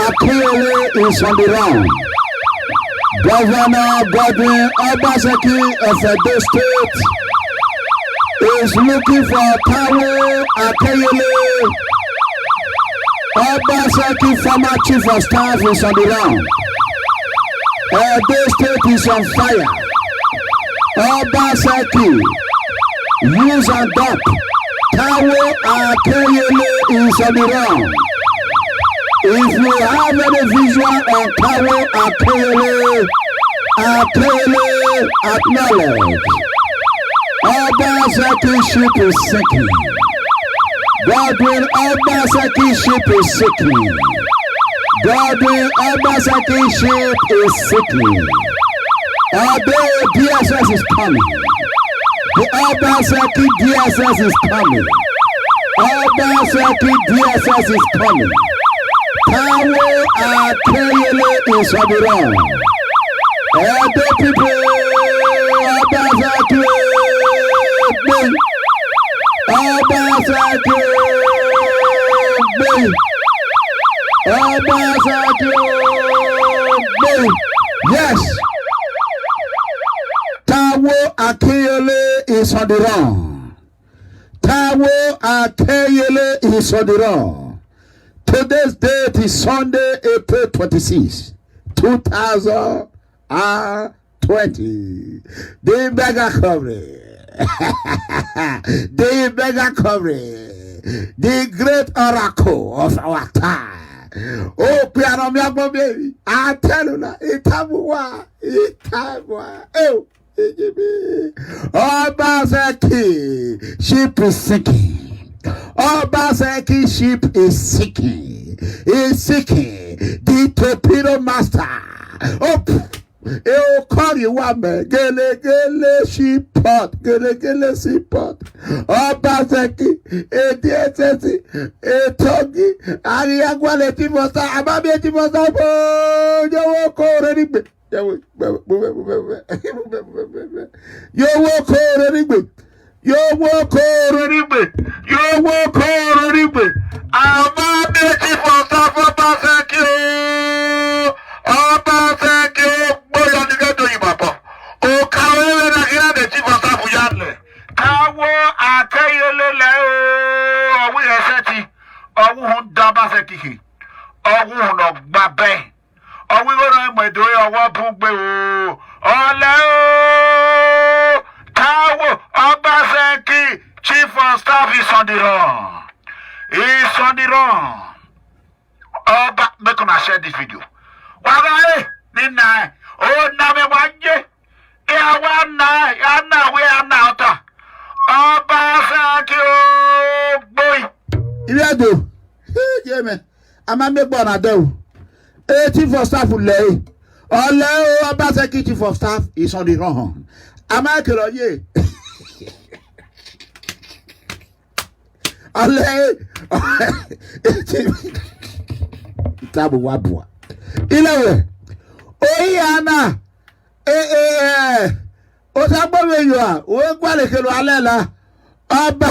Akinyele is on the run. Governor Godwin Obaseki of Edo State is looking for Taiwo Akinyele. Obaseki, former chief of staff, is on the run. Edo State is on fire. Obaseki, use and dump. Taiwo Akinyele is on the run. If you have any visual on Taiwo Akinyele, acknowledge. Obaseki ship is sinking. Godwin Obaseki ship is sinking. Godwin Obaseki ship is sinking. Although DSS is coming, the Obaseki DSS is coming. Obaseki DSS is coming. Taiwo Akinyele is on the run. Edo people, Obaseki, Obaseki, Obaseki, yes. Taiwo Akinyele is on the run. Taiwo Akinyele is on the run. Today's date is Sunday, April 26, 2020. The mega coverage. The mega coverage. The great oracle of our time. Oh, piano, baby. I tell you now, Itabua. Oh, Obaseki, ship is sinking. Obaseki ship is sinking. Is sinking. The torpedo master. Oh, eu call you one man. Gele shipot. Gele shipot. Obaseki. DSS. Togi. Ariagwa le timosa. Ababi timosa. You walk already. You walk already. You walk already. You walk already. I'm a baby for Obaseki. Obaseki. Boy, you get to you, Papa. Oh, Kawele na kila de chief of staff yale. Taiwo Akinyele owu eseti. Owu hun Obaseki ki. Owu hun ogbabe. Owu goro mo do owo bugbe o. Ole o. Taiwo Obaseki, chief of staff, is on the run. He's on the run. Make una share this video. Wagae, nina. Oh, na me wanje. Ya we anauta. Obaseki, oh boy. Iliado. Yeah, man. I'm a make one ado. Chief of staff will lay. Ole Obaseki, chief of staff, is on the run. Amakelo ye. Ale. Tabu wabwa. Ilewe. Oyana. Osagbo yo a. O gwale kelo alela. Oba.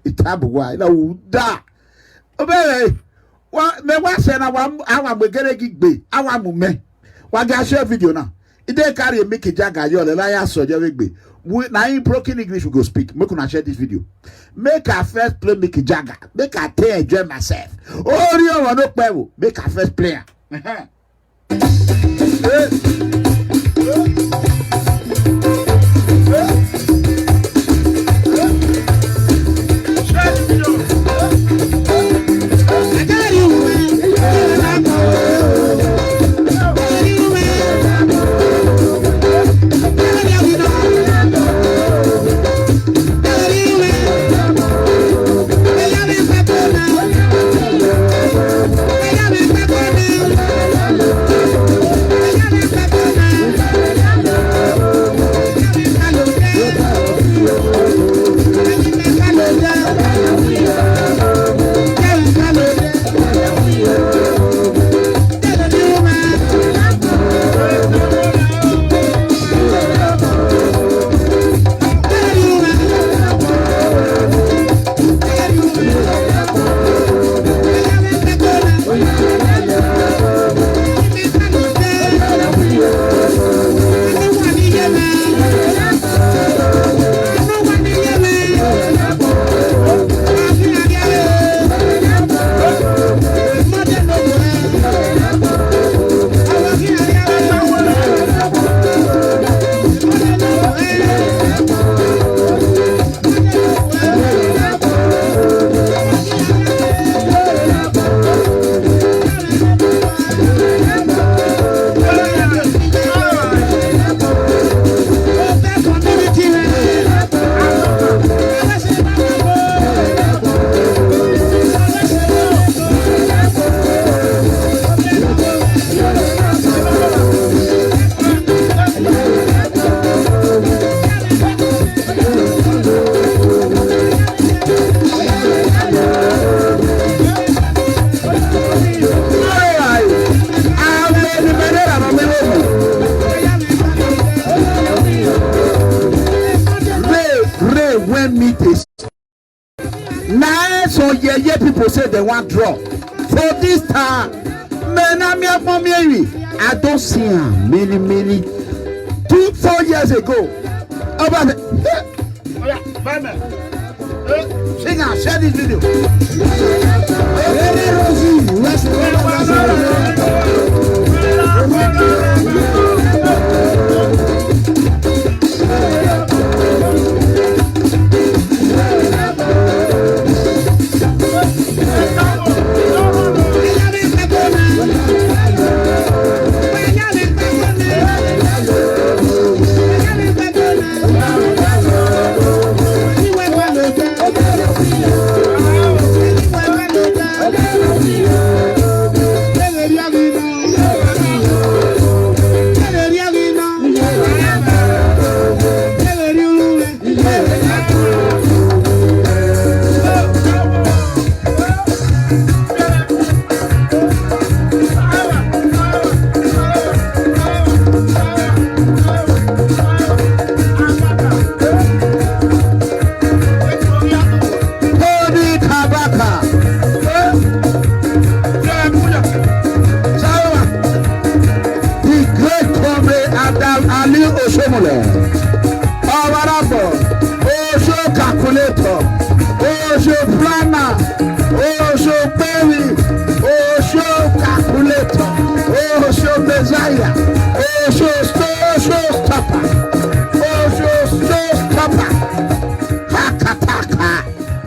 Itabu wa ila uda. Obere. Me wa se na wa gbegere gigbe. Awa mu me. Waga share video now. It dey carry a Mickey Jagger yo le liar sojo wegbe. We na in broken English we go speak. Make una share this video. Make her first play Mickey Jagger. Make her enjoy myself. Oh, you want no play. Make her first player. Thank you. government meetings. Now, so yeah, people say they want draw. For this time, I don't see him many 2-4 years ago. About the sing out, share this video.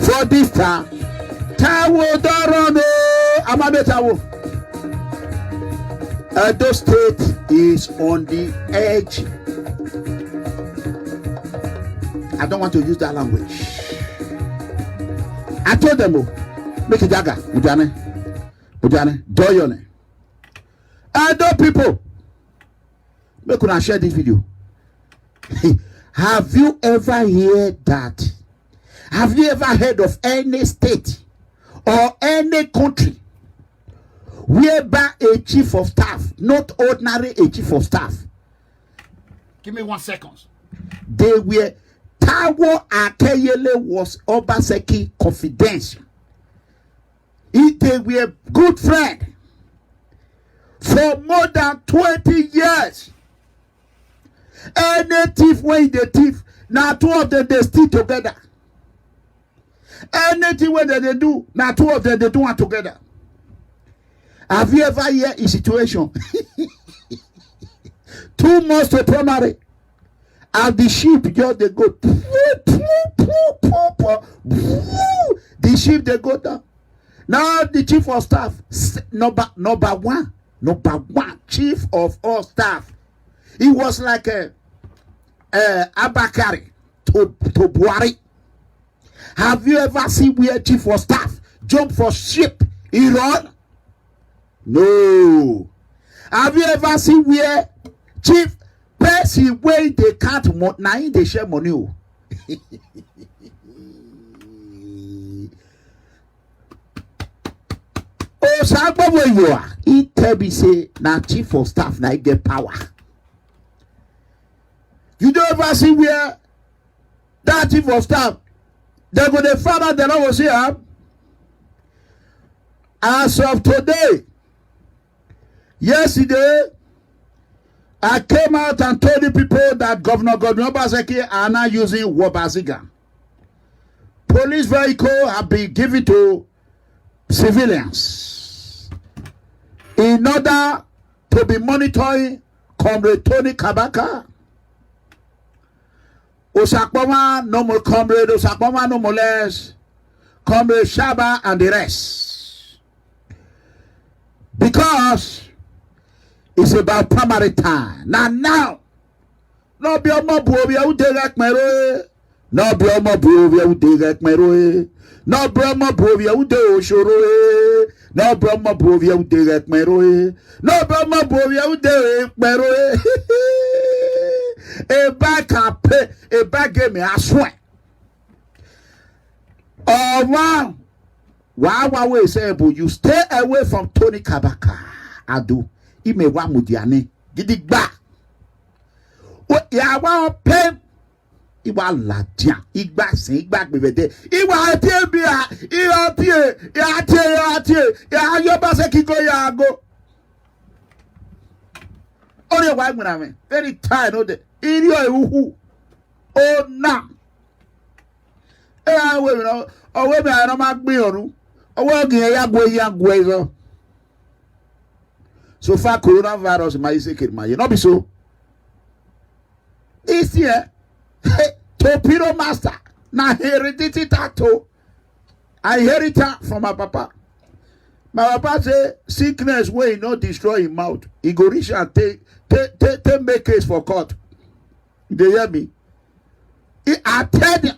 For this time, Edo State is on the edge. I don't want to use that language. I told them, make it jaga, Ujane, Doyone. Edo people, make una share this video. Have you ever heard that? Have you ever heard of any state or any country whereby a chief of staff, not ordinary a chief of staff? Give me 1 second. They were Taiwo Akeyele was Obaseki confidential. They were good friends for more than 20 years. Any thief when they thief, now 2 of them they stick together. Anything when they do, now 2 of them they do it together. Have you ever heard a situation? 2 months to primary, and the sheep just they go. The sheep they go down. Now the chief of staff, number one chief of all staff. He was like a Abakari to Buhari. Have you ever seen where chief of staff jump for sheep? He run? No. Have you ever seen where chief person where they can't money, they share money? Oh, Sangba where you are. He tell me say now chief of staff now get power. You don't ever see where that chief of staff they go the father the Lord was here. As of today, yesterday, I came out and told the people that Governor Obaseki are now using Wabaziga. Police vehicle have been given to civilians in order to be monitoring Comrade Tony Kabaka. Osakpoma, no more Comrade Osakpoma, no more less. Comrade Shaba and the rest. Because it's about primary time. Now, no be a mob who direct my way. No be a mob who direct my way. No Brahma Bovia who do Shoro. No Brahma Bovia who direct my way. No Brahma Bovia who direct my way. A back up, a back game, I swear. Oh, wow. Wow, we say, but you stay away from Tony Kabaka. I do. He may want Mudiane. Did it back. What ya want pen? Iwa ladia, igba sin, igba gbevede. Iwa atie bia, ya yoba se kiko ya go. Only why when I mean, very tired of the idiot who, oh, na. Eh, we know, oh, we are not make me on. Oh, well, young way. So far, coronavirus might say it might not be so. This year, torpedo master. Now heredity tattoo. I inherit it from my papa. My papa say sickness will not destroy his mouth. He go reach and take make case for court. They hear me? I tell them,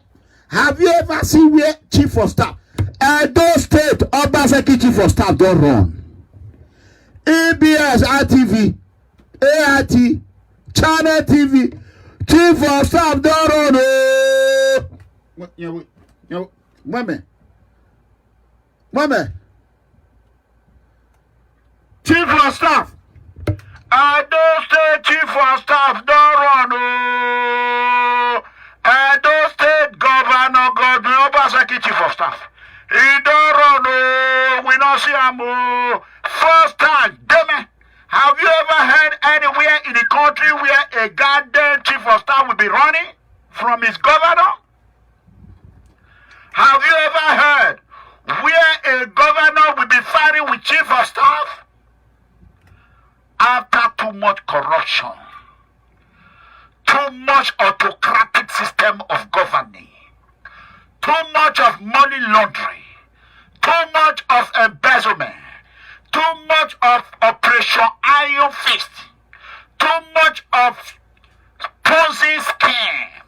have you ever seen where chief of staff? Edo State Obaseki chief of staff don't run. EBS, RTV, AIT, Channel TV, chief of staff don't run. Women. Chief of staff. Edo State chief of staff don't run. Edo State Governor Godwin Obaseki chief of staff. He don't run. We not see him. First time, damn. Have you ever heard anywhere in the country where a goddamn chief of staff will be running from his governor? Have you ever heard where a governor will be fighting with chief of staff? After too much corruption, too much autocratic system of governing, too much of money laundering, too much of embezzlement, too much of Operation Iron Fist, too much of Ponzi scheme,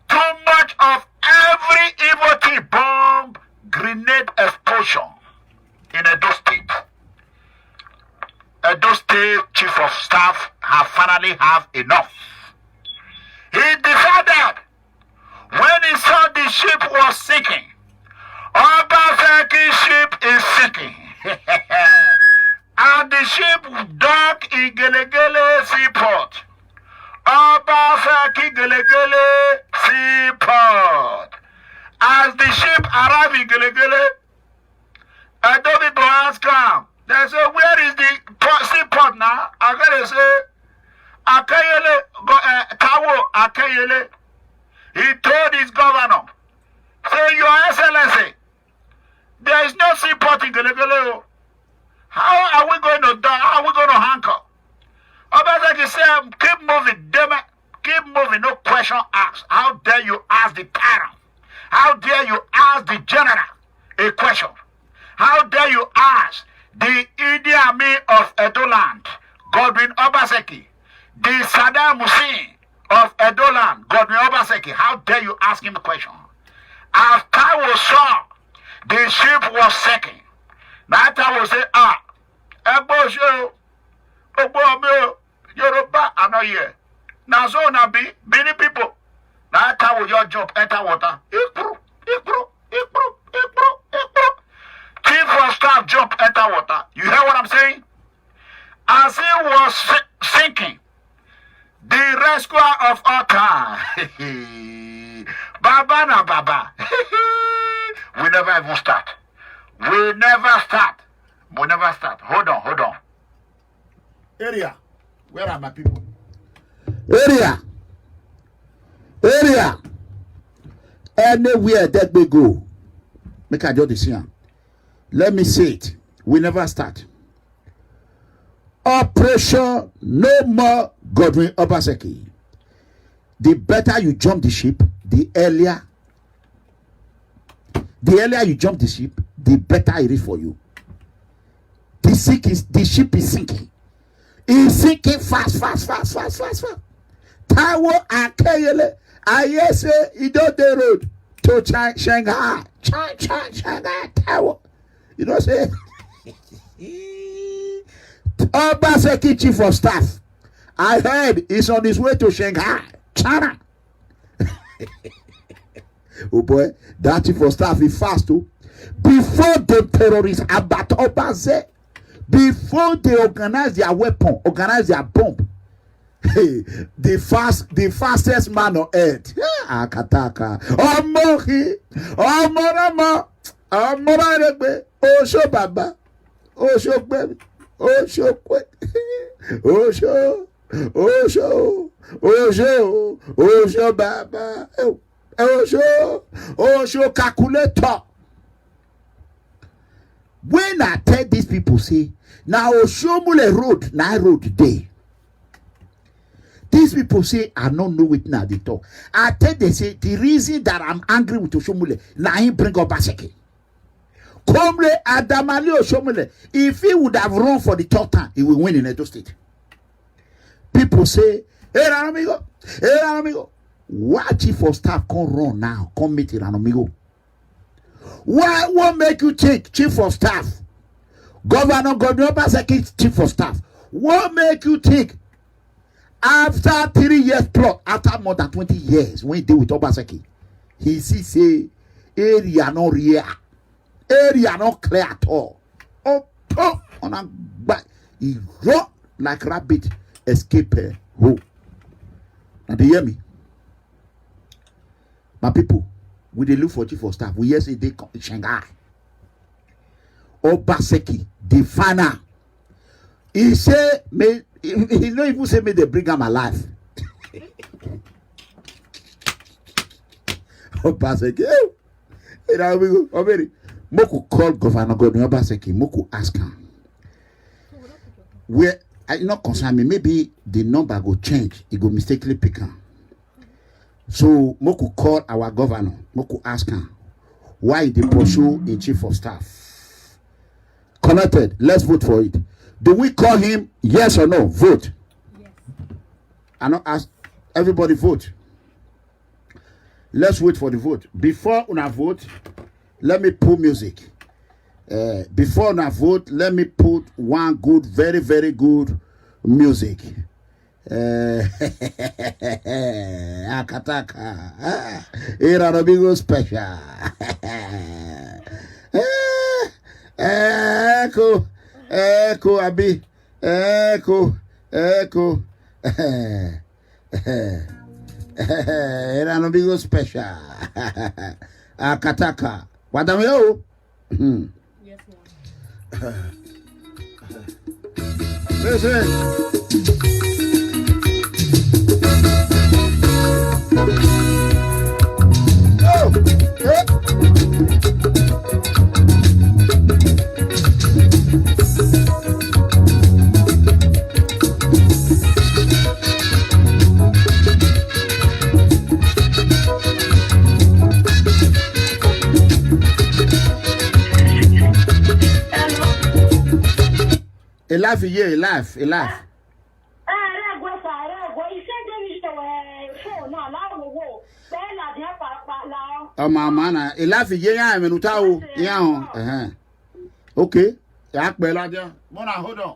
too much of every evil thing, bomb, grenade explosion in Edo State. Edo State chief of staff have finally have enough. He decided when he saw the ship was sinking, Obaseki ship is sinking. And the ship docked in Gelegele Seaport. Obaseki Gelegele Seaport. As the ship arrived in Gelegele, Edo people ask him, they say, where is the seaport now? I gotta say, Akayele, Kawo Akayele. He told his governor, say, Your Excellency, there is no seaport in Gelegele. How are we going to die? How are we going to hanker? Obaseki said, keep moving, damn it. Keep moving, no question asked. How dare you ask the tyrant? How dare you ask the general a question? How dare you ask the Idi Amin of Edo land, Godwin Obaseki, the Saddam Hussein of Edo land, Godwin Obaseki? How dare you ask him a question? After we saw the ship was sinking, that I will say, Ebo show, Obo me, Yoruba, I know here. Now so na be many people. That I will your jump enter water. Ikru. Chief of staff jump enter water. You hear what I'm saying? As he was sinking, the rescuer of all time, Baba na Baba. We never even start. We never start. Hold on. Area. Where are my people? Area. Anywhere that we go, make a job decision. Let me say it. We never start. Operation No More Godwin Obaseki. The better you jump the ship, the earlier you jump the ship, the better it is for you. The ship is sinking. It's sinking fast. Tawo Akayele, Ayese, Idote Road to Shanghai. Shanghai Tower. You know what I'm saying? Obaseki chief of staff, I heard he's on his way to Shanghai, China. Oh boy, that chief of staff is fast too. Before the terrorists before they organize their weapon, organize their bomb, the fastest man on earth. Akataka. Omorama. Osho Baba. Osho baby. Osho kwe. Osho Baba. Osho calculator. When I tell these people, say, now Oshomule road, na road day. These people say, I don't know it now, they talk. I tell they say, the reason that I'm angry with Oshomule, now he bring up Baseke. Komle Adamali Oshomule, if he would have run for the third time, he will win in Edo State. People say, hey, Ranamigo, why chief of staff can't run now? Come meet Ranamigo. Why won't make you take chief of staff? Governor Baseke, chief of staff. What make you think after 3 years plus, after more than 20 years, when he deal with Obaseki, he see say area no real, area not clear at all. On a back, he run like rabbit escape home. Now they hear me, my people. We dey look for chief of staff. We hear say they Shanghai. Obaseki, the final. He say, he no even say me they bring him alive. Obaseki, Moku call Governor Godwin Obaseki. Moku ask him. Where I not concern me. Maybe the number go change. He go mistakenly pick him. So Moku call our governor. Moku ask him why they pursue a chief of staff. Connected. Let's vote for it. Do we call him yes or no? Vote. Yes. I not ask everybody vote. Let's wait for the vote. Before una vote, let me put music. Before una vote, let me put one good, very, very good music. Akataka. Iranabigo special. Echo, Abi. Echo. Iranabigo special. Akataka. Wadamyo. Yes, Listen. A laugh, yeah, a laugh. Mana, a laugh, yeah, I'm in Utah. Yeah, okay. Yeah, Bella, Mona, hold on.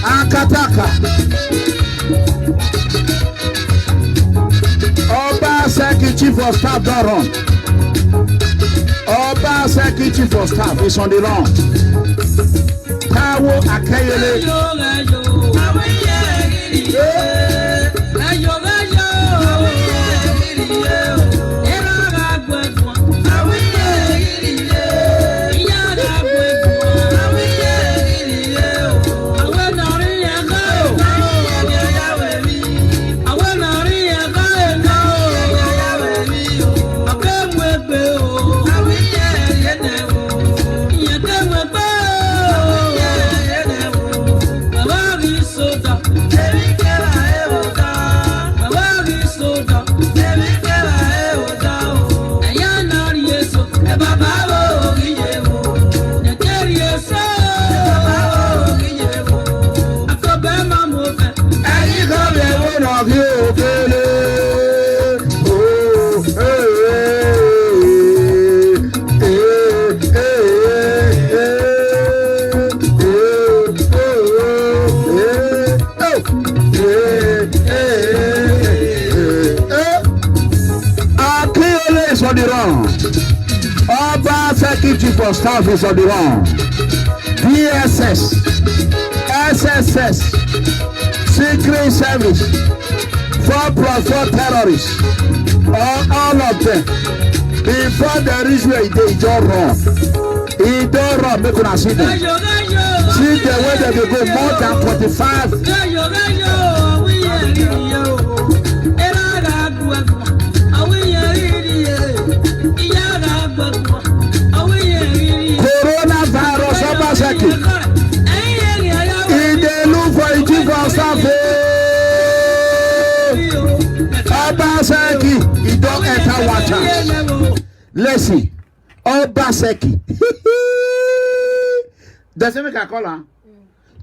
Akataka. Obaseki chief of staff don't run. Obaseki chief of staff is on the run. Tawo Akeyele. on the run. Obaseki Chief of Staff is on the run. DSS, SSS, Secret Service, 4+4 terrorists, all of them. Before the reach where they don't run. He don't run, make una see them. See the way that they go more than 25. Coronavirus, Obaseki. If they look for a chief of staff, Obaseki, he don't enter one chance. Let's see. Obaseki. Does it make a call? Huh?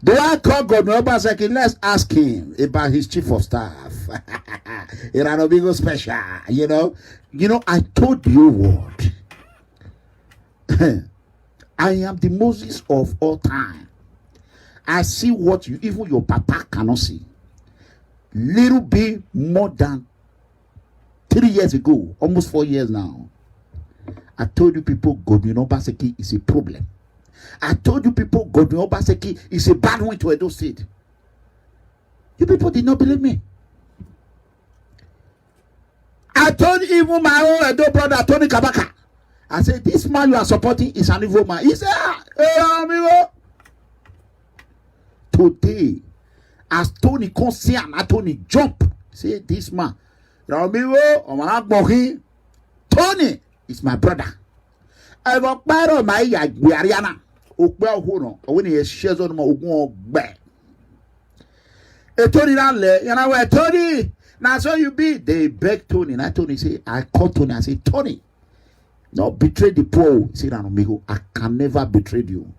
Do I call Governor Obaseki? Let's ask him about his chief of staff. Iranobigo special. You know, I told you what. I am the Moses of all time. I see what even your papa cannot see. Little bit more than 3 years ago, almost 4 years now, I told you people Godwin Obaseki is a problem. I told you people Godwin Obaseki is a bad one to Edo State. You people did not believe me. I told even my own Edo brother, Tony Kabaka. I said, this man you are supporting is an evil man. He said, hey, amigo. Today, as Tony come see and Tony jump, say, this man, amigo, Tony is my brother. I will borrow my Ariana. When he shares on my own back. Tony, Tony, now so you be. They beg Tony. And Tony say, I call Tony. I say, Tony, no betray the poor. He said, amigo, I can never betray you.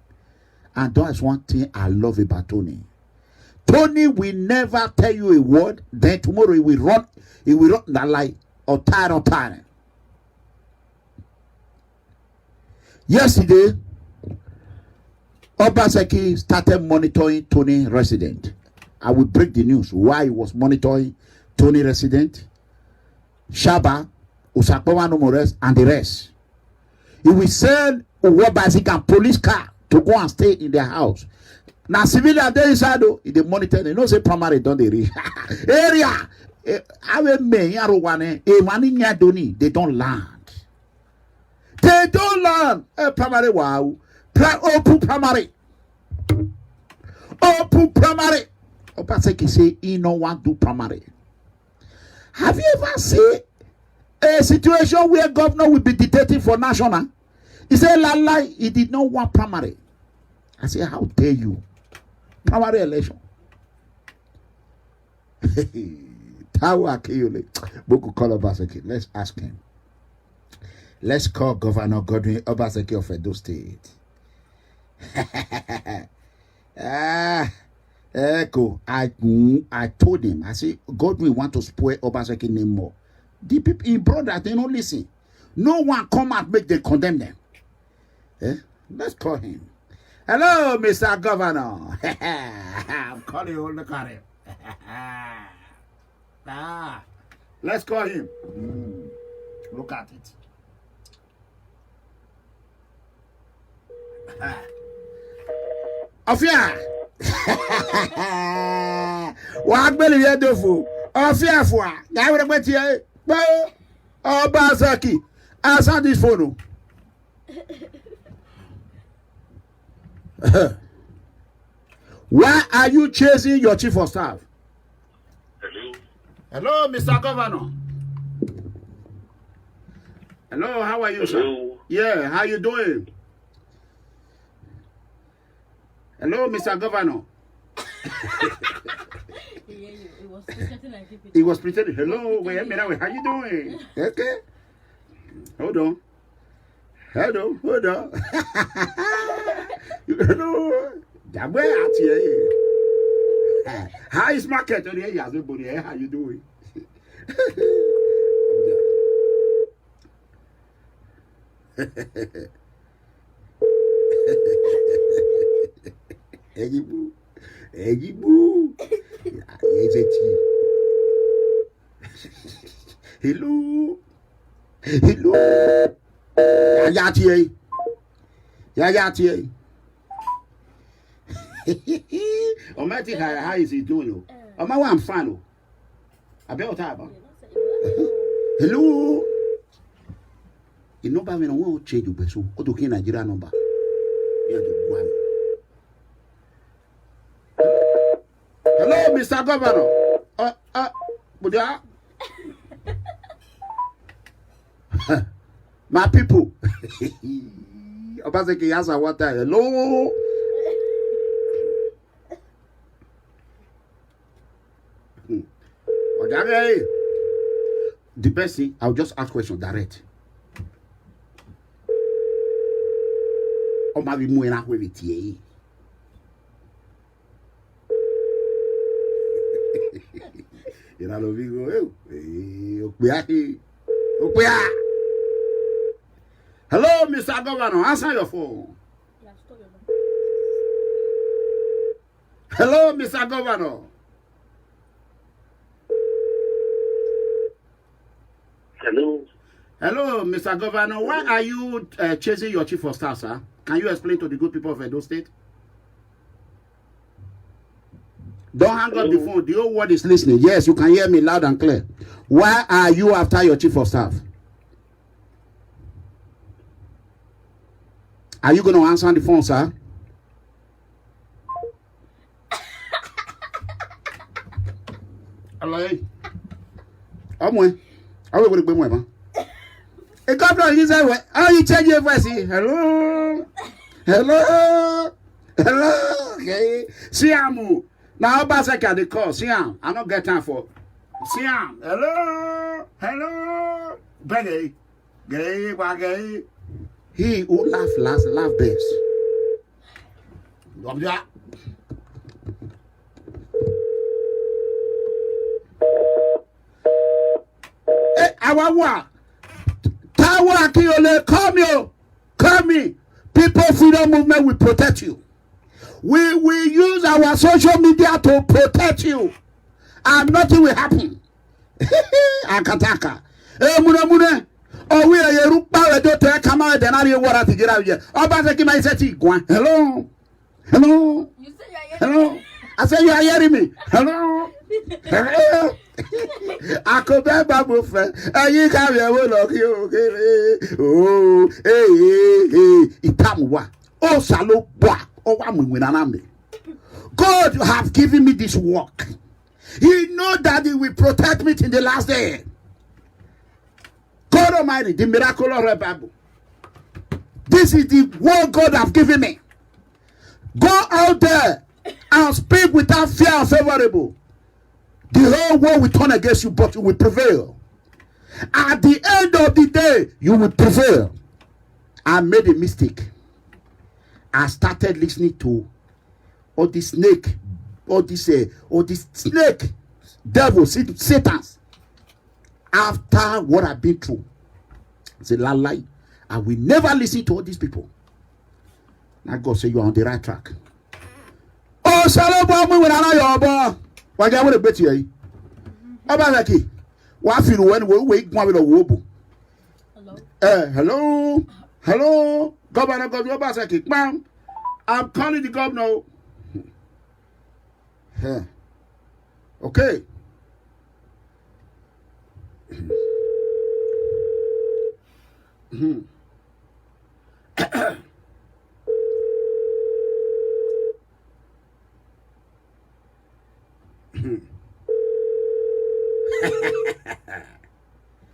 And that's one thing I love about Tony. Tony will never tell you a word. Then tomorrow he will run that lie or tired. Yesterday, Obaseki started monitoring Tony resident. I will break the news why he was monitoring Tony resident, Shaba, Usakpoma Nomores, and the rest. He will send Obaseki and police car to go and stay in their house. Now civilian they inside they monitor. They know say primary don't they reach area. They don't land. They don't learn primary. Wow. Open primary. Obaseki say he no want to primary. Have you ever seen a situation where governor will be dictating for national? He said lie, he did not want primary. I say, how dare you? Primary election. Boku call Obaseki. Let's ask him. Let's call Governor Godwin Obaseki of Edo State. Echo. I told him. I say Godwin want to spoil Obaseki name more. The people in brother they don't listen. No one come out make them condemn them. Let's call him. Hello, Mr. Governor. I'm calling you. Look at him. Let's call him. Look at it. Ofia. What will you do? Ofia for. I will wait here. Obaseki. Answer this phone. Why are you chasing your chief of staff? Hello, Mr. Governor. Hello, how are you, sir? Yeah, how you doing? Hello, Mr. Governor. He was pretending. Hello, wait a minute. How you doing? Okay. Hold on. Hello, hold on. Hello. How is market? How you doing? Hello. Hello. Yayati. Yayati. Omati, how is he doing? Oh, my one, I'm fine. I bet what hello. You know, but when I want to change you, so what do you Nigeria number? Hello, Mr. Governor. Buddha. My people. Obaseki answer what time? Hello. The best thing, I'll just ask question direct. Maybe more than with it. You know, we go. Hello, Mr. Governor. Answer your phone. Hello, Mr. Governor. Hello. Hello, Mr. Governor. Why are you chasing your chief of staff, sir? Can you explain to the good people of Edo State? Don't hang up the phone. The whole world is listening. Yes, you can hear me loud and clear. Why are you after your chief of staff? Are you going to answer the phone, sir? Hello. I will be more. A couple of years away. Are you change your voice? Hello. Hello. Hello. Okay. Siamu. Now, Basaka, the call. Siam. I don't get time for. Siam. Hello. Hello. Benny. Gay. Wagay. He who laugh last, laugh best. Awawa. Tawa Kiole, come me. People Freedom Movement will protect you. We will use our social media to protect you. And nothing will happen. Akataka. Mune. Oh, we are you don't come out and I water to get out here. Oh, but I my city. Hello. Hello. Hello. I say you are hearing me. Hello. Hello. I come back, my friend. And you come here, look you. Oh, hey. Itamwa. Oh, salo boy. Oh, I'm with an army. God have given me this work. He know that He will protect me in the last day. God Almighty, the miracle of the Bible. This is the word God have given me. Go out there and speak without fear and favorable. The whole world will turn against you, but you will prevail. At the end of the day, you will prevail. I made a mistake. I started listening to all this snake, all this snake, devils, satans. After what I've been through, I said, lie. I will never listen to all these people. Now God say you are on the right track. Oh, Shalom, when I know your boy. Why do I want to bet you? Abalaki, what feel when we wake one with a wobo? Hello, hello, Governor Godwabasaki, ma'am. I'm calling the governor. Okay.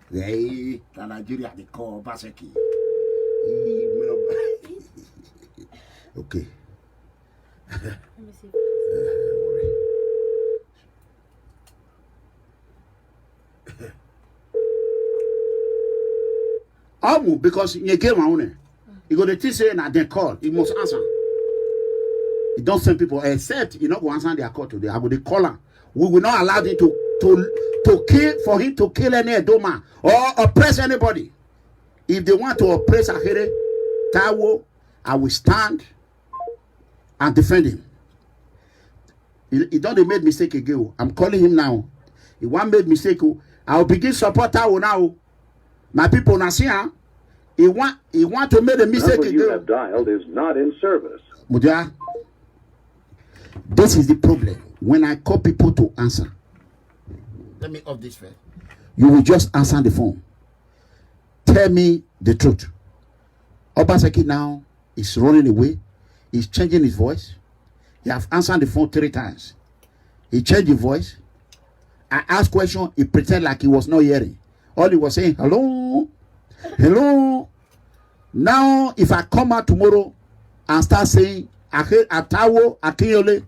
Hey, Nigeria, they call Baseki. Okay. Let me see. Because you came on, you got the teacher saying that they call, you must answer. You don't send people except you not go answer their call today. I go the caller. We will not allow him to kill for him to kill any Edoma or oppress anybody. If they want to oppress Ahere, Taiwo, I will stand and defend him. He don't make mistake again. I'm calling him now. He won't make mistake. I will begin support Taiwo now. My people now see, he want to make a mistake number you again. have dialed is not in service. Mudia, this is the problem. When I call people to answer, let me off this first. You will just answer the phone. Tell me the truth. Obaseki now is running away. He's changing his voice. He have answered the phone 3 times. He changed his voice. I asked question. He pretend like he was not hearing. All he was saying, hello, hello. Now, if I come out tomorrow and start saying, Atawo, Akinyole,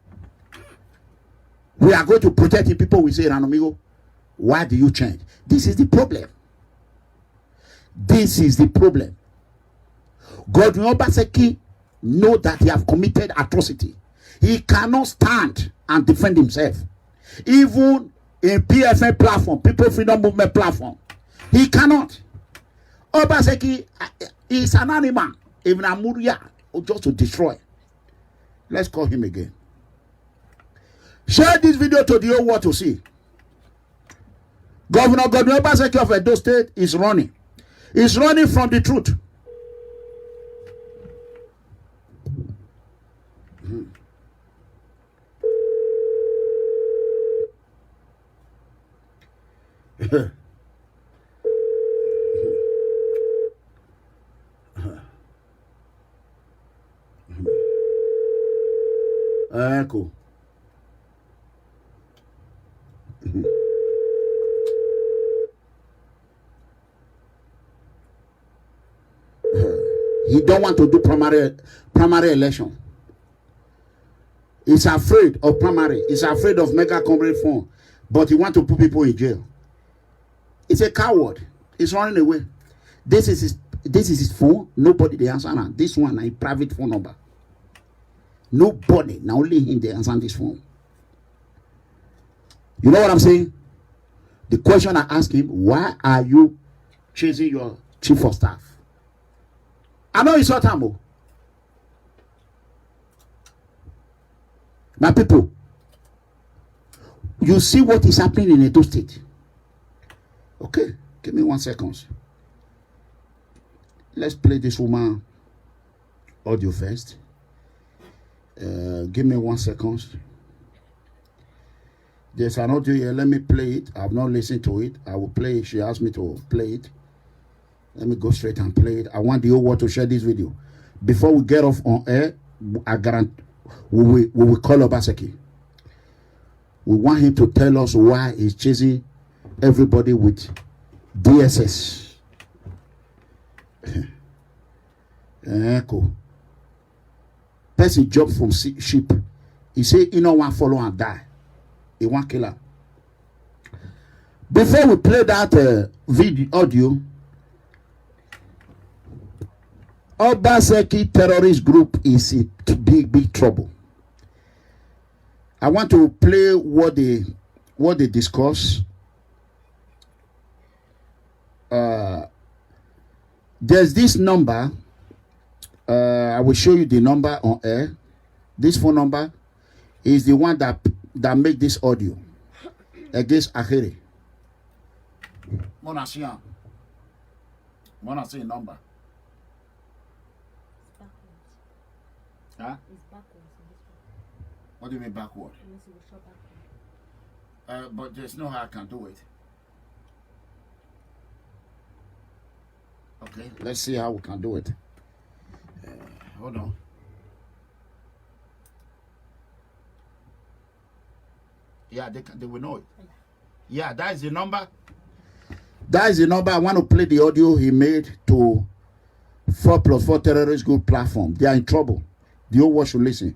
we are going to protect the people. We say, Ranomigo, why do you change? This is the problem. This is the problem. Godwin Obaseki know that he have committed atrocity. He cannot stand and defend himself. Even in PFN platform, People Freedom Movement platform, he cannot. Obaseki is an animal, even a Muria, just to destroy. Let's call him again. Share this video to the whole world to see. Governor Godwin Obaseki of Edo State is running. He's running from the truth. Cool. He don't want to do primary election. He's afraid of primary. He's afraid of mega comrade phone. But he want to put people in jail. He's a coward. He's running away. This is his phone. Nobody they answer now. This one a private phone number. Nobody. Now only him they answer this phone. You know what I'm saying? The question I ask him, why are you chasing your chief of staff? I know it's not time. My people, you see what is happening in Edo State. Okay, give me 1 second. Let's play this woman audio first. Give me 1 second. There's an audio here. Let me play it. I've not listened to it. I will play it. She asked me to play it. Let me go straight and play it. I want the whole world to share this video. Before we get off on air, I guarantee we will call Obaseki. We want him to tell us why he's chasing everybody with DSS. Echo. Person jump from sheep. He say he no want follow and die. He want kill her. Before we play that video audio, Obaseki terrorist group is in big trouble. I want to play what they discuss. There's this number. I will show you the number on air. This phone number is the one that make this audio against Ahere. Mona see number. Huh? It's backwards. What do you mean backward? But there's no how I can do it. Okay, let's see how we can do it. Hold on. Yeah, they will know it. Yeah, that is the number. That is the number. I want to play the audio he made to 4+4 terrorist group platform. They are in trouble. The whole world should listen.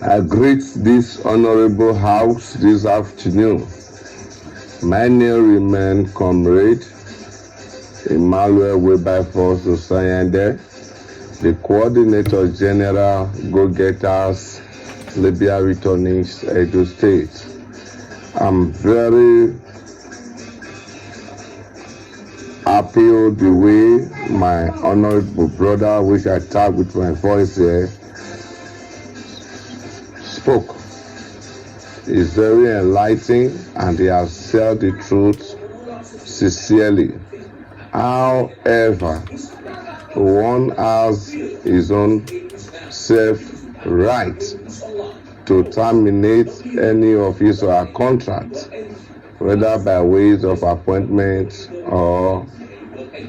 I greet this honorable house this afternoon. My name remains Comrade Emmanuel Wilberforce Osayande, the Coordinator General Go-Getters Libya Returnees Edo State. I'm very happy the way my honorable brother, which I tag with my voice here, spoke. It's very enlightening and he has said the truth sincerely. However, one has his own self-right to terminate any of his or her contracts, whether by ways of appointment or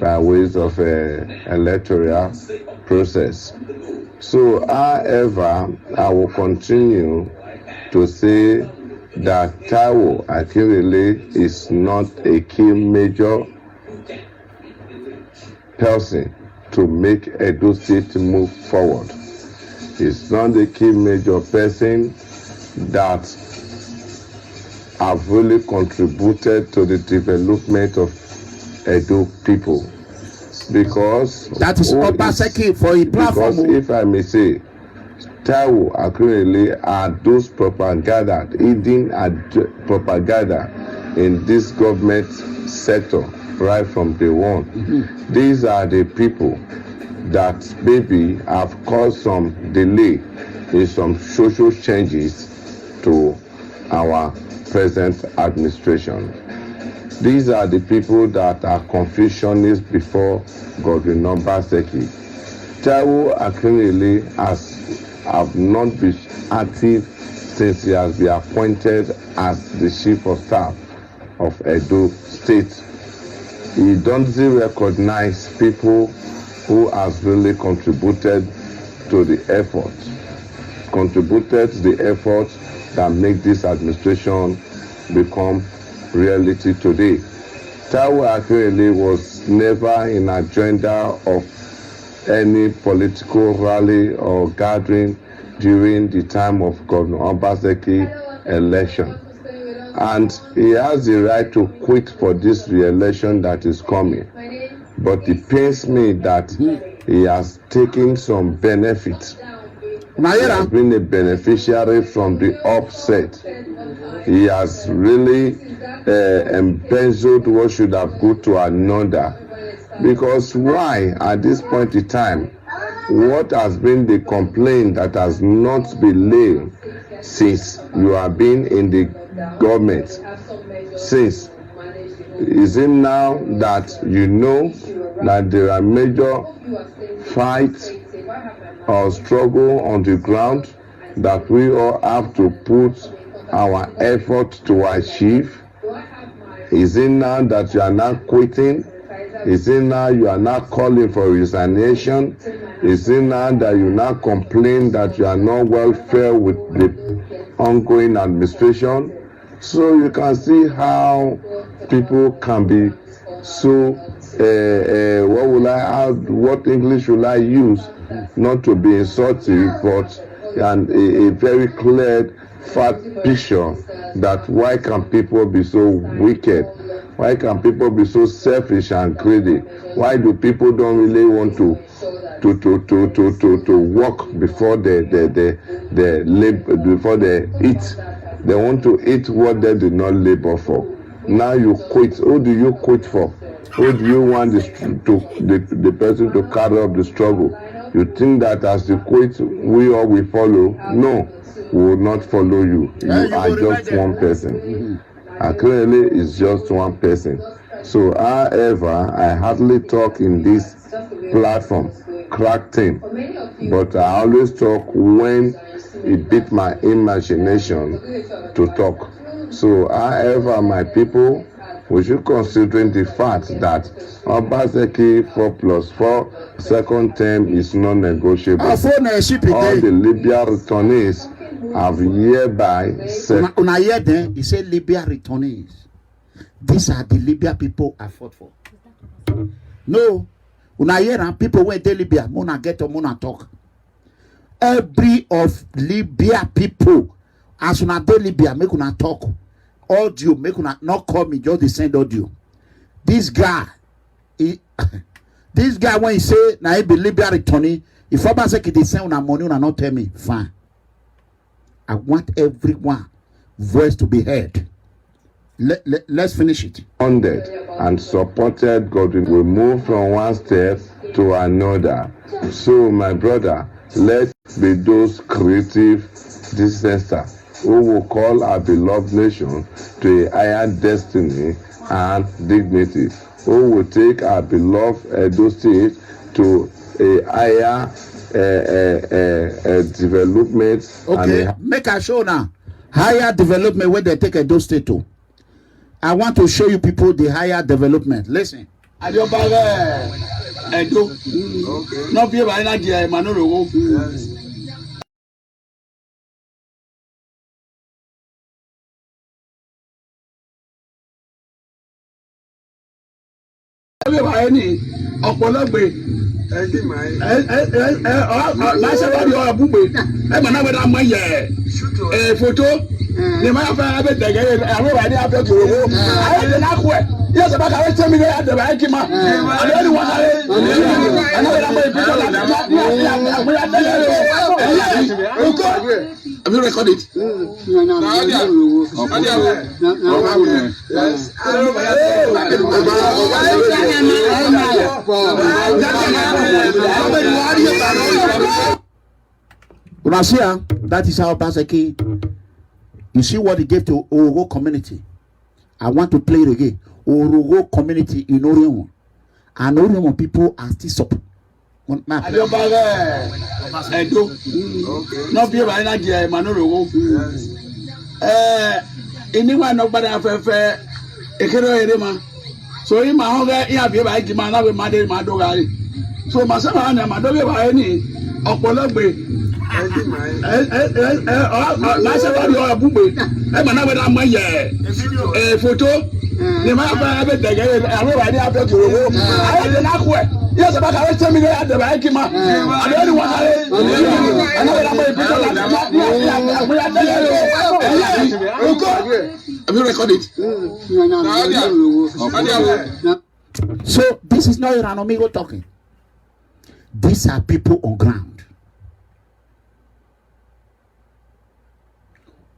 by ways of electoral process. So, however, I will continue to say that Taiwo Akinrele is not a key major person to make Edo State move forward. He's not a key major person that have really contributed to the development of Edo people. Because that is Obaseki for a platform. Because if I may say, Taiwo Akinrele are those propaganda, hidden propaganda in this government sector right from day one. Mm-hmm. These are the people that maybe have caused some delay in some social changes to our present administration. These are the people that are confucianists before Godwin Obaseki. Taiwo Akinrele have not been active since he has been appointed as the chief of staff of Edo State. He doesn't recognize people who has really contributed to the effort that make this administration become reality today. Taiwo Akinrele was never in agenda of any political rally or gathering during the time of Governor Obaseki election. And he has the right to quit for this re-election that is coming. But it pains me that he has taken some benefits. He has been a beneficiary from the offset. He has really embezzled what should have gone to another. Because why, at this point in time, what has been the complaint that has not been laid since you have been in the government? Since, is it now that you know that there are major fights or struggle on the ground that we all have to put our effort to achieve? Is it now that you are not quitting? Is it now you are not calling for resignation? Is it now that you not complain that you are not welfare with the ongoing administration? So you can see how people can be so what English will I use? Not to be insulting, but a very clear fat picture that why can people be so wicked? Why can people be so selfish and greedy? Why do people don't really want to work before they eat? They want to eat what they do not labor for. Now you quit. Who do you quit for? Who do you want the person to carry up the struggle? You think that as you quit, we all will follow? No, we will not follow you. You are just one person. Akinrele is just one person. So, however, I hardly talk in this platform, crack team, but I always talk when it beat my imagination to talk. So, however, my people, we should consider the fact that Obaseki 4+4 second term is non-negotiable. All the Libya returnees have hereby said. Una hear them? He said Libya returnees. These are the Libya people I fought for. No, una hear them? People went to Libya. Mona get or Mona talk. Every of Libya people, as una de Libya, make una talk. Audio, make una not call me, just send audio. This guy, this guy when he say na he be Libya returning, if Obaseki dey send una money, una not tell me, fine. I want everyone voice to be heard. Let's finish it. Funded and supported Godwin. We move from one step to another. So, my brother, let's be those creative dissenters who will call our beloved nation to a higher destiny and dignity, who will take our beloved Edo State to a higher development. Okay, make a show now. Higher development where they take Edo State to. I want to show you people the higher development. Listen. Edo. No be by na dia Manoro. Be by ni ọ̀pọ̀lọpọ̀ láṣẹ wà ní ọ̀bùgbé ẹ mọ̀ náà wẹ́n náà mọ̀ yẹ fòtó ní ma fẹ́ abẹ́ tẹ̀gẹ́ àwọn wà ní abẹ́ kòròwó ayé tẹ̀ náà kú ẹ̀ yẹ sọ bá kàwé tẹ́mi ní àdàbà ẹ̀ kì ma àdàbà ni wọ́n sáré ẹ̀ náà wẹ́n náà mọ̀ ìpínlẹ̀ láti àgbéyà tẹ́lẹ̀ rẹ̀ ọkọ̀ have you recorded it? Unasia, that is how Baseki. You see what he gave to Orogo community. I want to play it again. Orogo community in Orion. And Orion people are still support. Edo. No be by na dia Manoro. Anyone nobody afefe ekero erema. So him ma hoga ya be by jima na we made madogari. So masama na madobe ba ni ọ̀pọ̀lọpọ̀ láṣẹ wà ní ọ̀bùgbé ẹ mọ̀ náà wẹ́n náà mọ̀ yẹ fòtó ní ma fẹ́ abẹ́ tẹ̀gẹ́ àwọn wà ní abẹ́ kòròwó ayé tẹ̀ náà kú ẹ̀ yẹ sọ bá kàwé tẹ́mi ní àdàbà ẹ̀ kì ma àdàbà ni wọ́n sáré ẹ̀ náà wẹ́n náà mọ̀ ìpínlẹ̀ láti àgbéyà tẹ́lẹ̀ rẹ̀ ọkọ̀ have you recorded it? So this is not an amigo talking. These are people on ground.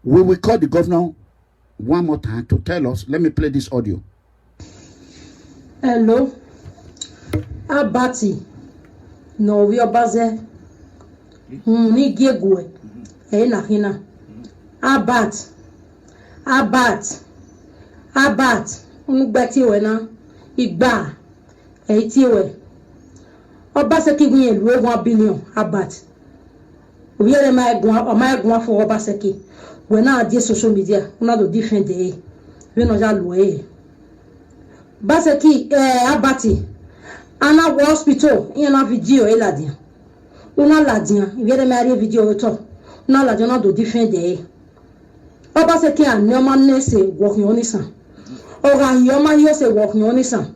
We will call the governor one more time to tell us. Let me play this audio. Hello. Abati. No, we are baze. Ni gegwe. Na hina. Abat. Ungbati we na. Igba. Ti we. Obaseki gun yelu 1 billion Abat. We are my egun for Obaseki. We na die social media, una do different day. We no ja loye. Baseki Abati. Ana wo hospital, yen na video e ladian. Una ladian, we are my video to. Una ladian na do different day. Obaseki an no man ne se work yon nisan. Ora yo man yo se work yon nisan.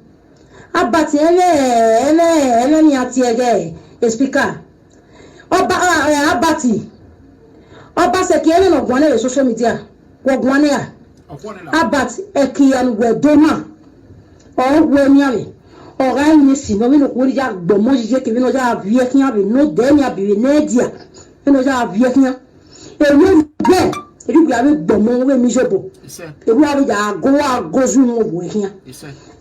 Abati ele ni ati ege speaker Abati Obaseki ele no gwane social media wo gwane a Abati ekian we doma o we miawe o ga ni si no mi no ko ri ja gbomo jije ke mi no ja vie kian be no de mi abi na dia mi no ja vie kian e we be eri gba be gbomo we mi jobo e we abi ja agozu mo bo kian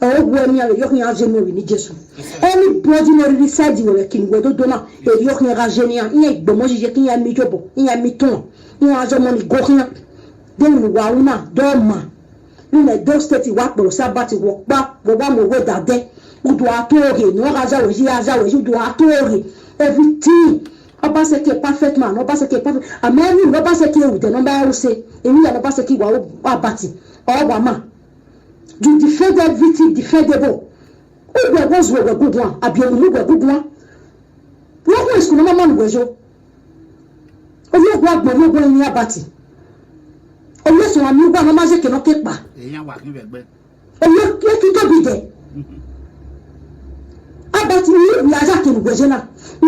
oh we are yoking ageno ni Jesu anybody no reside we kin we do na e yoking agenia ni egbomo jije kin ya mi jobo ya mi ton ni ajomo ni gokin den wa una do ma ni na do state wa poro sabati wo pa wo ba mo we dade udu atore no raja we ji aja we udu atore everything Obaseki perfect man Obaseki perfect ameni Obaseki u de no ba ru se emi ya Obaseki wa Abati o wa ma you defend everything defendable. Who was a good one? I be a good one. What was no man was you? Oh, you got no one in your body. Oh, yes, one new one, magic cannot get back. Oh, you can't be there. About you, we are jacking Gojana. We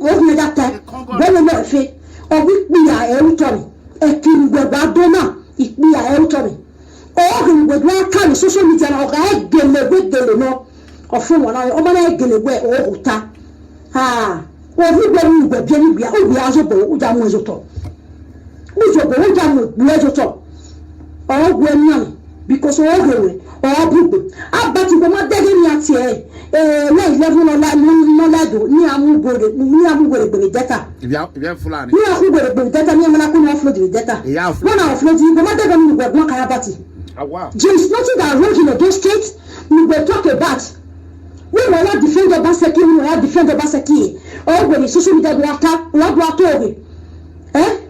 open that time. When we not fit, or we are elderly. A king will bad donor if we are elderly. Oh, we will come social media or I get the good no. Or from one eye, or my get away or ta. Ah, everybody will be very we are so bold. Jamoto. Who's your bold jam leisure talk? Or when young, because all the way, or people. I bet you were not dead in your tear. là il lève non là do ni amu gore be data Il vient fulani. ni amu gore be data ni amana ko no offload the data Yeah, when I offload you go matter go go one kaya party Wow. James nothing that wrong in those states we will talk about we will not defend Obaseki we will not defend Obaseki or when social media do attack what do attack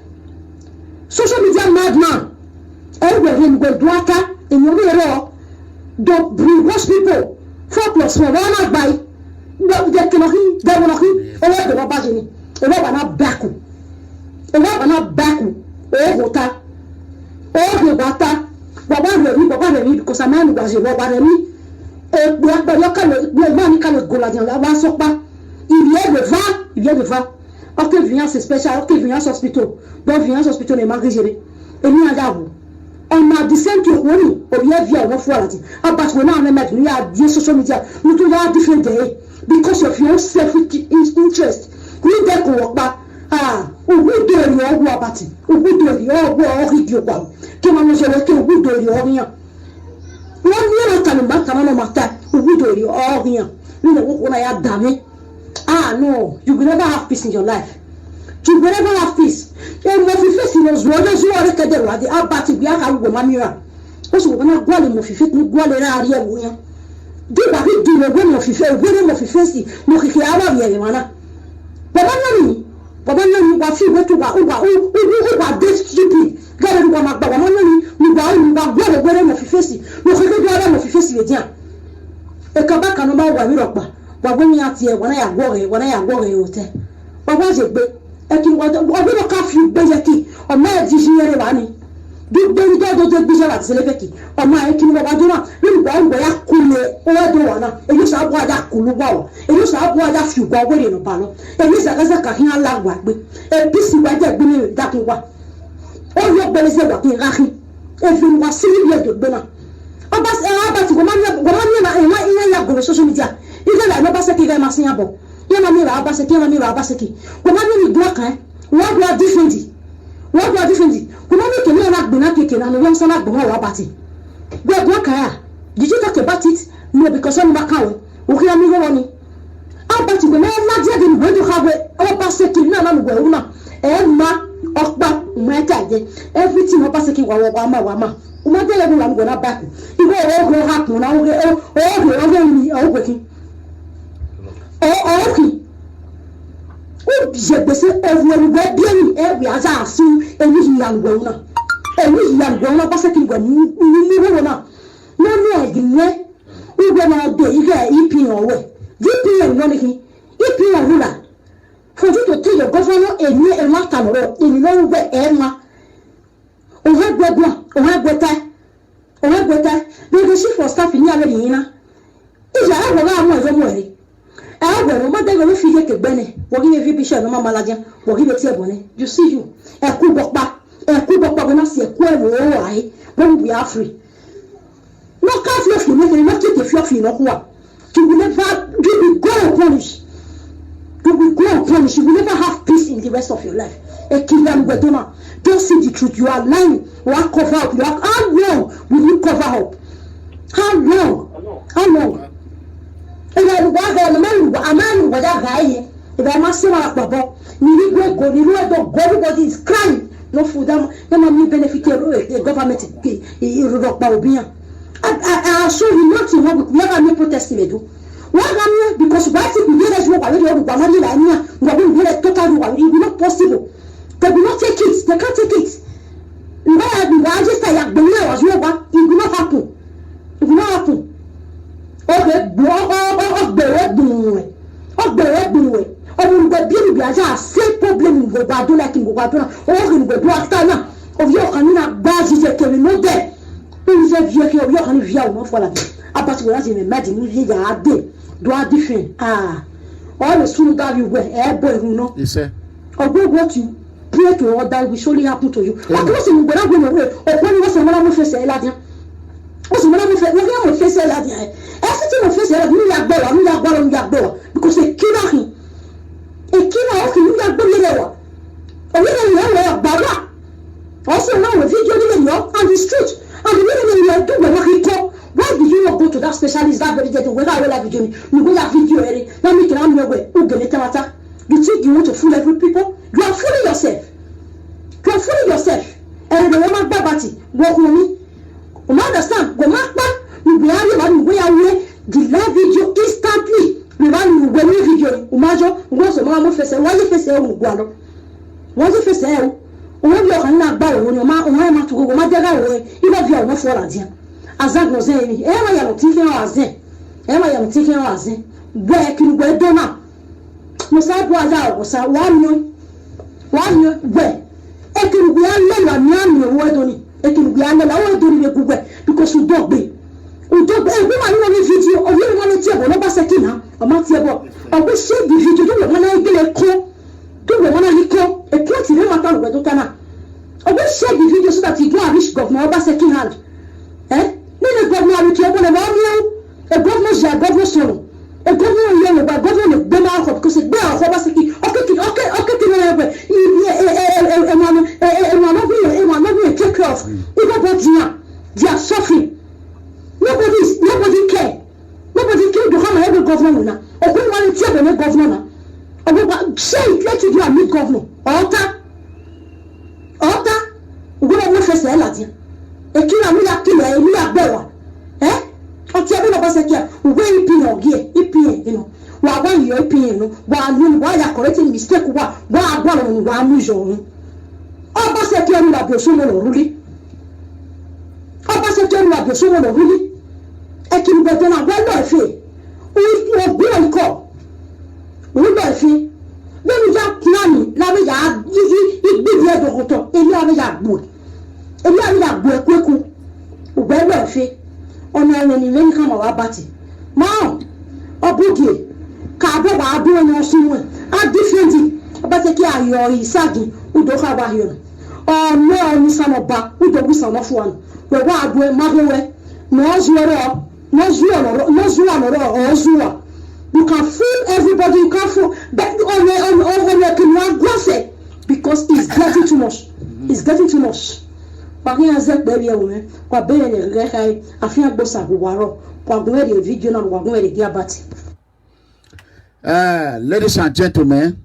social media madman when we do attack in your way don't bring those people 4+1 wọ́n máa gbà yìí dẹ́kìnọ́kì owó ìdòwò bá ṣe ni owó àbáná bákù owó ta bàbá rẹ̀ rí kò sàmáà nígbà ṣe bàbá rẹ̀ rí èpè àgbẹ̀yọ́ kàlẹ̀ ìgbà ní kàlẹ̀ gòlàjàn làwọn sọpá il vient de va ok Viance spécial ok Viance hospital donc Viance hospital n'est pas géré et nous en avons on a descend to only or you have your quality but we now met we are the social media we do have different day because of your self interest we get work back we do your work party we do your work video kwa kema no je ke we do your rien one year time back kama no matter we do your rien we know what I have done no you will never have peace in your life you will never have peace. And if you face those words, you are a cadre, the Albati, we are a woman. Also, when I go in of fit, no go area. Do what we do, when of you fail, when of you face it, no Kiara, Yana. But I what you went to who are this stupid. Gather one up, but one you buy, when of you face it, no Kiara of you face it. A cabaka no more one rock, but when you are here, when I am going, hotel. But was it? Ekin wado ka fi bezeki o ma di jiyere wa ni du be do gbese la selefeki o ma ekin wado na ni gbo ya kule o do wa na eyi sa bo ada kulu wa eyi sa bo ada fi gbo we no pa lo eyi sa ka hin ala gba gbe e bisi wa je gbe ni da kun wa o yo bele se wa kin rahi e fi wa sili ye do gbe na o ba se aba ti go ma na ya go social media ile la no ba se ki ga ma sin abo yana mi ra abaseki ko ma ni do kan what do differently ko ma ni ke ni na gbina keke na no so na gbon wa party go kan ya did you talk about it no because on ma kan we o ki ami wo ni abati go na dia de no do have abaseki na na go una ma okpa ma ka je everything abaseki wa ma o ma de le go na back iwo o go happen na o go okay. Oh, je bese everyone we bien every asa su eni yangona basa ki gwa ni wo na no eginye ugwe na do ige ipi owe vpn no ni ipi ohula for you to tell your governor eni e ma kan ro eni no ugwe e ma o ha gweta the chief of staff ni ale yin na ija ha wo ga mo ezo mo eri no matter go fi ke gbene wo gi fi bishop no mama laja wo gi ti ebone you see you e ku bokpa go na se ku e wo ai when we are free no can feel free no take the free no kwa you will never you will go punish you will never have peace in the rest of your life e kilan godona don't see the truth you are lying what cover up you are how long will you cover up how long ila wa ga na amanu wa da gaye ila ma se ma popo ni gwe go ni lo do everybody is crying no food them me benefit the government e ro pa obian I show you not to work never me protest me do wa ga me because why people here is work already work ma ni la ni ngo be here total work it will not possible they will not take it they can't take it why be why just ya gbe ni was work it will not happen okay ọgbẹ̀rẹ̀ gbìnwẹ̀ ọmọ ìgbẹ̀ bí ìgbẹ̀ àjá àṣẹ problem ìgbẹ̀gbẹ̀ àdúrà kí ìgbẹ̀gbẹ̀ àdúrà ọwọ́ ìgbẹ̀gbẹ̀ àtà náà òbí ọ̀kan nínú àgbà jíjẹ kẹrin ló dẹ̀ ó ní fẹ́ fi ẹkẹ òbí ọ̀kan ní fi àwọn ọ̀fọ̀lá abati wọ́n láti rìn mẹ́jì ní fi yà á dé do á different all the students that you wear bọ̀ ìhun náà ọgbẹ́ what you pray to order will surely happen to you ọkọ̀ sì ń gbẹ̀rẹ̀ gbẹ̀rẹ̀ ọ̀pọ̀ ni wọ́n sọ mọ́lá mú fẹsẹ̀ ẹ̀ ládìá ó sì mọ́lá mú fẹsẹ̀ ẹ̀ ládìá everything of face ẹ̀ ní yàgbọ́ because a killer ọkì ní yàgbọ́ lé wa òwe ní ìyẹn gbàgbà also now a video ní ìyẹn and the street and the video ní ìyẹn tó gbẹ̀wá kíkọ́ why did you not go to that specialist that very day. Whether I will video, you go that video. Now me can we who get it matter. You think you want to fool every people? You are fooling yourself. You are fooling yourself. And the woman babati walk with me. You understand? Go mark back. You be able to go away. Delete video instantly. We want you go new video. Umajo, go so mama face. Why you face you go? Why you face you? Wọ́n bí ọkàn náà gbá òun ni ọmọ ẹ̀ma tó gbogbo ọmọ jẹ́gà òun ibà bí ọmọ fọ́ ọ̀rà díẹ̀ azag ọ̀zẹ́ yẹn ni ẹ̀ma yàrá tí kí wọ́n àzẹ́ ẹ̀ma yàrá tí kí wọ́n àzẹ́ gbọ́ ẹ̀ kí ni gbọ́ ẹ̀ dọ́ náà mo sá bọ́ ajá ọ̀gọ̀sá wàá mi gbọ́ ẹ̀ kí ni gbọ́ ẹ̀ lẹ́la ní àmì owó ẹ̀dọ́ ni ẹ̀ kí ni gbọ́ ẹ̀ lẹ́la owó ẹ̀dọ́ ni gbogbo ẹ̀ because udọ́gbe ẹ̀ bí wàá nínú ní fídíò ọ̀yẹ́ ni wọ́n lè tiẹ̀ bọ̀ lọ́ba sẹ́kì náà ọmọ tiẹ̀ bọ̀ ọ̀gbẹ́ ṣé di fídíò tó wọ̀ wọ́n náà gbélé kọ́ tó wọ̀ wọ́n náà yí kọ́ ètò ìtì ní màtá òwò ẹ̀dọ́ tánà ọgbẹ́ share the video so that you go and reach governor ọba second hand nínú governor àrùtí ọgbọ́n ẹ̀rọ ọ̀mìíràn a governor ṣe a governor sọ̀rọ̀ a governor yẹn lọ́gbà governor lè gbé máa kọ̀ because gbé àwọn ọba second ọkẹ́kẹ́ ní ẹgbẹ́ ẹ̀wọ̀n anọ́bìnrin take care of everybody they are suffering nobody care the whole of every governor wò ná ọkùnrin wọn ti ẹ̀bẹ̀ ní governor náà ọgbọ́n share it let you go and meet governor ọ̀ọ́ta gbọ́dọ̀ wọ́n fẹsẹ̀ ẹ̀ làdí èkìlá mi yà kìlọ̀ ẹ̀ mi yà gbẹ̀wà ọtí ẹbí lọ́ba sẹ́kì ẹ̀ òwe ìpìyàn ọ̀gí ẹ̀ ìpìyàn yìí nù wà á wọ́n yọ ìpìyàn nù wà á lónìí wà á yà correcting mistake wà á gbọ́ ọ̀rọ̀ wà á mú ìyọ̀ ọ̀hún ọba sẹ́kì ẹ̀ mi là bí òṣùwọ̀n lọ rúlé ọba sẹ́kì ẹ̀ mi là bí òṣùwọ̀n lọ rúlé ẹ̀kìlì bẹ̀tẹ̀ náà wọ́n lọ ẹ̀fẹ̀ ògbé ọ̀nkọ̀ òun lọ ẹ̀fẹ̀ lórí yà kíláàmì lábẹ́ yà á ìgbìdì ẹ̀dọ̀kọ̀tọ̀ èmi àbẹ́ yà gbò ẹ̀kúẹ̀kú ògbẹ́ lọ ẹ̀fẹ̀ ọ̀nà ẹ̀rọ ni lẹ́yìn kàmọ̀ wá bàtì máa ọ̀bùdì kàbọ̀ wà á bí wọn yàn sínú ẹ̀ á dífẹ́ǹtì ọba tẹ́ kí ayọ̀ ìságì udọ̀kọ̀ àbá yọ̀ ọ̀nà ọ̀nì sànọ̀ba udọ̀gù sànọ̀fọ̀ ọ̀nà wẹ̀wọ́ àdó ẹ̀ máhẹ́wẹ́ nọ́ọ̀zùwà you can fool everybody you can fool but ọ̀nà kìnìún agbọ́sẹ̀ because it's getting too much. Pagi azek baby awume kwa beye ne rekai afia gbosa gwaro kwa gwe de video na kwa gwe de giabati. Ladies and gentlemen,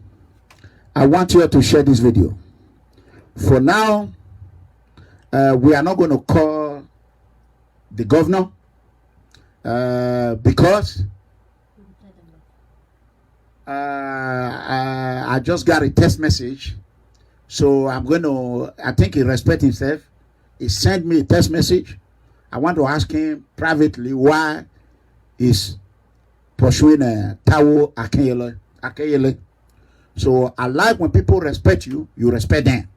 I want you to share this video. For now, we are not going to call the governor because I just got a text message. So I'm going to, I think he respects himself. He sent me a text message. I want to ask him privately why he's pursuing Taiwo Akeyele. So I like when people respect you, you respect them.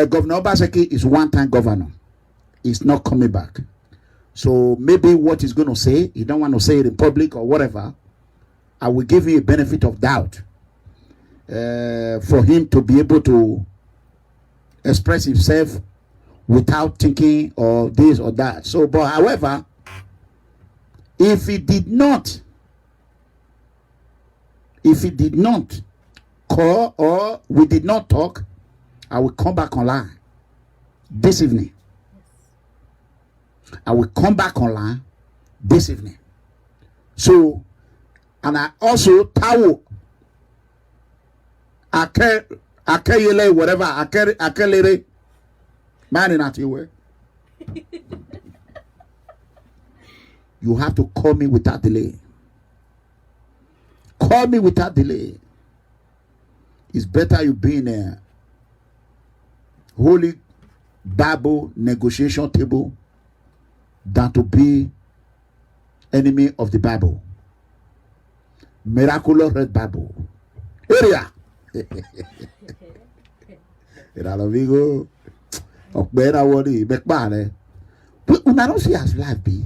Governor Obaseki is one-time governor. He's not coming back. So maybe what he's going to say, he don't want to say it in public or whatever. I will give him a benefit of doubt for him to be able to express himself without thinking of this or that. So, but however, if he did not call or we did not talk, I will come back online this evening. I will come back online this evening. So, and I also Taiwo Akeyele, whatever, Akelere, man in that way. You have to call me without delay. Call me without delay. It's better you be in a holy Bible negotiation table than to be enemy of the Bible. Miraculous Red Bible. Area. Amigo. Una don't see as life be.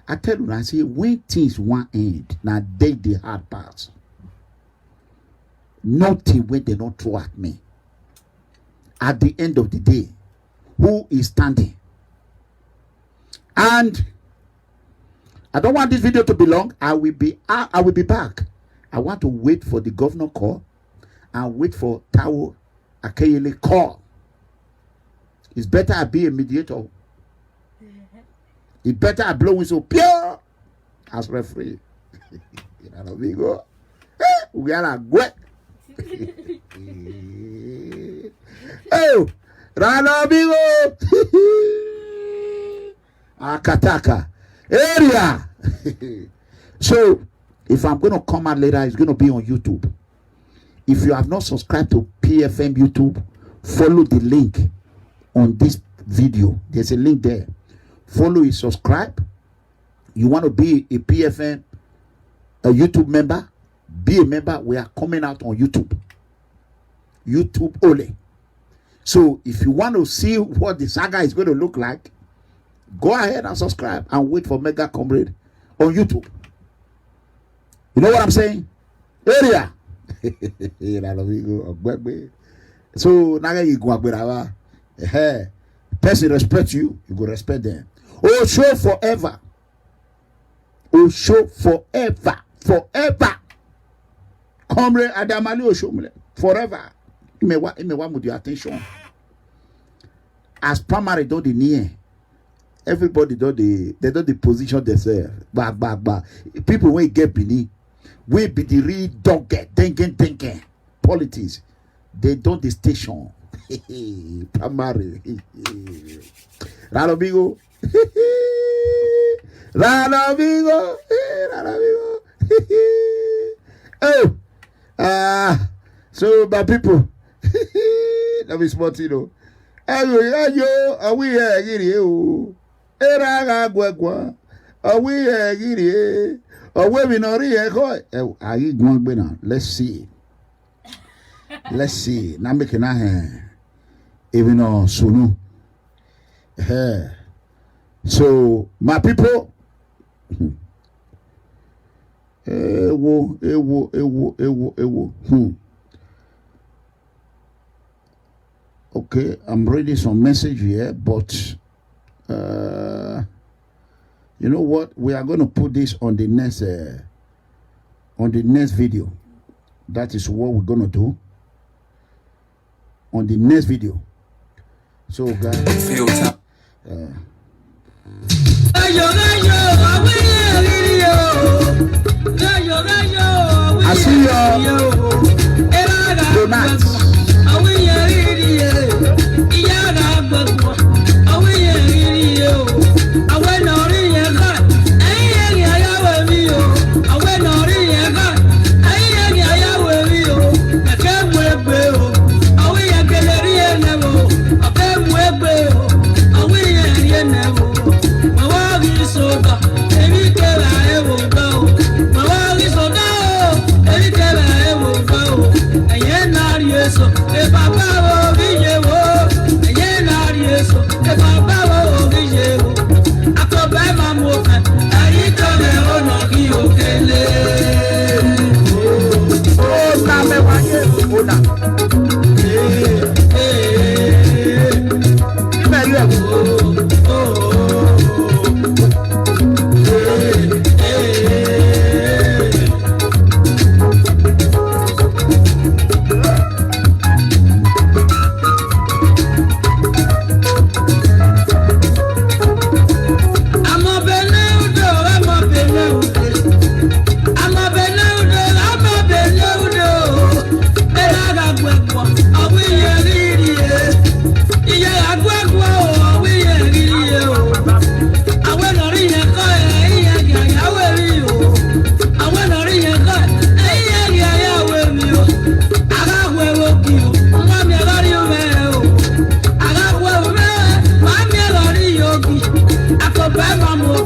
I tell you, I say when things want end, now they the hard parts. Nothing when they don't throw at me. At the end of the day, who is standing? And I don't want this video to be long. I will be back. I want to wait for the governor call and wait for Taiwo Akeyele call. It's better I be a mediator. It better I blow whistle pure as referee. Amigo. We are a great. Oh, Rano amigo. Akataka area. So, if I'm going to come out later, it's going to be on YouTube. If you have not subscribed to PFM YouTube, follow the link on this video. There's a link there. Follow it, subscribe. You want to be a PFM, a YouTube member? Be a member. We are coming out on YouTube. YouTube only. So if you want to see what the saga is going to look like, go ahead and subscribe and wait for Mega Comrade on YouTube. You know what I'm saying? Area. So now you go person respect you, you go respect them. Oh, show forever. Oh, show forever. Forever. Comrade Adamali Oshomle. Forever. You may want with your attention. As primary do the near. Everybody do the position themselves. Back. People when get beneath. We be the real dog thinking. Politics. They don't the station. Primary. Ranobigo. Ranobigo. Oh. So my people. That is smart, you know. Ayo, are we here? Era gwagwa. Are we here? Or where we not here? Are you going to let's see. Let's see. Now making a hand. Even on Sunu. So my people. Okay, I'm reading some message here, but you know what? We are going to put this on the next video. That is what we're going to do on the next video. So guys, I see you tonight. Bye, Mama.